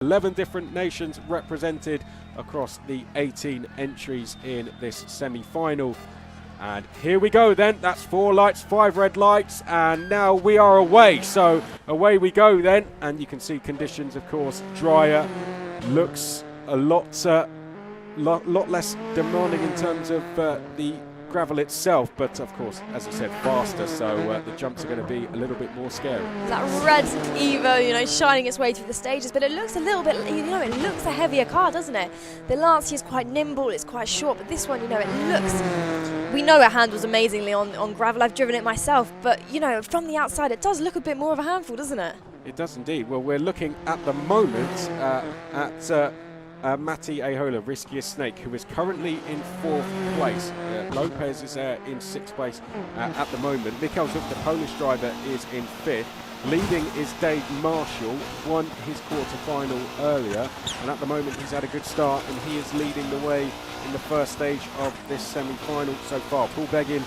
11 different nations represented across the 18 entries in this semi-final. And here we go then, that's 4 lights, 5 red lights, and now we are away. So away we go then, and you can see conditions, of course, drier, looks a lot less demanding in terms of the gravel itself, but of course, as I said, faster, so the jumps are going to be a little bit more scary. That red Evo, you know, shining its way through the stages, but it looks a little bit, you know, it looks a heavier car, doesn't it? The Lancia is quite nimble, it's quite short, but this one, you know, it looks, we know it handles amazingly on gravel. I've driven it myself, but, you know, from the outside, it does look a bit more of a handful, doesn't it? It does indeed. Well, we're looking at the moment at Matti Ahola, Riskiest Snake, who is currently in 4th place. Lopez is in 6th place at the moment. Mikkel Zuk, the Polish driver, is in 5th. Leading is Dave Marshall, won his quarter-final earlier, and at the moment he's had a good start and he is leading the way in the first stage of this semi-final so far. Paul Beggin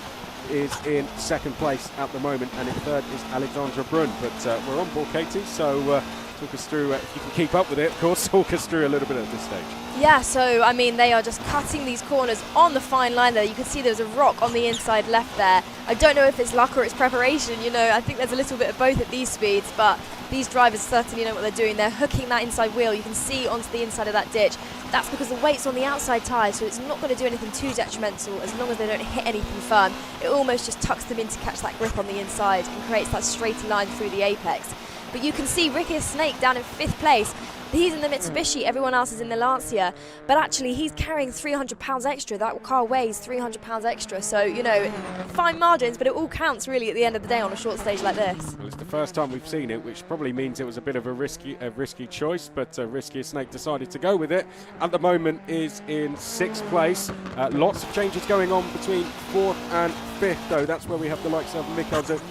is in 2nd place at the moment, and in 3rd is Alexandra Brun. But we're on board, Katie, so talk us through, if you can keep up with it, of course, talk us through a little bit at this stage. Yeah, so, I mean, they are just cutting these corners on the fine line there. You can see there's a rock on the inside left there. I don't know if it's luck or it's preparation, you know, I think there's a little bit of both at these speeds, but these drivers certainly know what they're doing. They're hooking that inside wheel, you can see onto the inside of that ditch. That's because the weight's on the outside tyre, so it's not going to do anything too detrimental as long as they don't hit anything firm. It almost just tucks them in to catch that grip on the inside and creates that straighter line through the apex. But you can see Riskiest Snake down in 5th place. He's in the Mitsubishi, everyone else is in the Lancia, but actually he's carrying 300 pounds extra. That car weighs 300 pounds extra, so, you know, fine margins, but it all counts really at the end of the day on a short stage like this. Well, it's the first time we've seen it, which probably means it was a bit of a risky choice, but Riskiest Snake decided to go with it. At the moment is in 6th place. Lots of changes going on between 4th and 5th, though. That's where we have the likes of Mikkel Zuk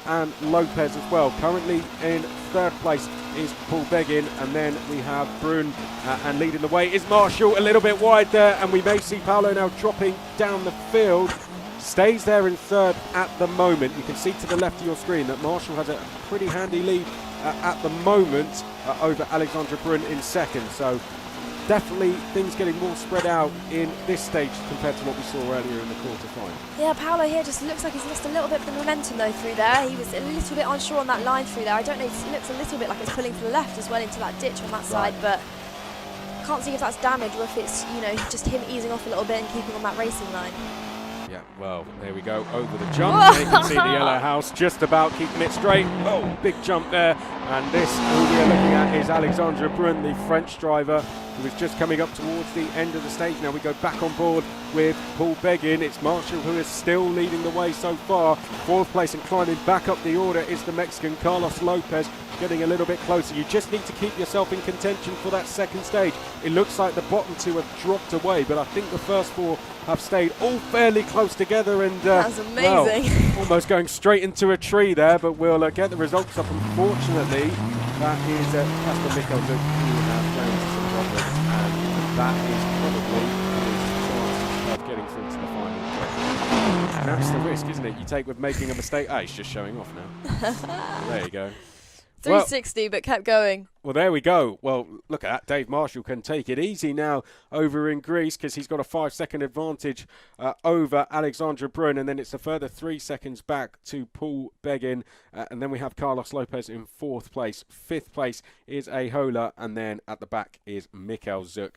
and Lopez as well. Currently in 3rd place is Paul Beggin, and then we have Brun, and leading the way is Marshall, a little bit wide there, and we may see Paolo now dropping down the field. Stays there in 3rd at the moment. You can see to the left of your screen that Marshall has a pretty handy lead at the moment over Alexandra Brun in 2nd, so definitely things getting more spread out in this stage compared to what we saw earlier in the quarter-final. Yeah, Paolo here just looks like he's lost a little bit of the momentum though through there. He was a little bit unsure on that line through there. I don't know, it looks a little bit like it's pulling to the left as well into that ditch on that side, but can't see if that's damage or if it's, you know, just him easing off a little bit and keeping on that racing line. Yeah, well, there we go, over the jump. You can see the yellow house just about keeping it straight. Oh, big jump there. And this, who we are looking at, is Alexandra Brun, the French driver, who is just coming up towards the end of the stage. Now we go back on board with Paul Beggin. It's Marshall who is still leading the way so far. 4th place and climbing back up the order is the Mexican Carlos Lopez, getting a little bit closer. You just need to keep yourself in contention for that 2nd stage. It looks like the bottom 2 have dropped away, but I think the first 4 have stayed all fairly close together, and that's amazing. Well, almost going straight into a tree there, but we'll get the results up. Unfortunately, that is Casper Mikkel Zuk who has ran into some problems, and that is probably his chance of getting through to the final. And that's the risk, isn't it? You take with making a mistake. Ah, he's just showing off now. There you go. 360, but kept going. Well, there we go. Well, look at that. Dave Marshall can take it easy now over in Greece because he's got a 5-second advantage over Alexandra Brun, and then it's a further 3 seconds back to Paul Beggin, and then we have Carlos Lopez in 4th place. 5th place is Ahola, and then at the back is Mikkel Zuk.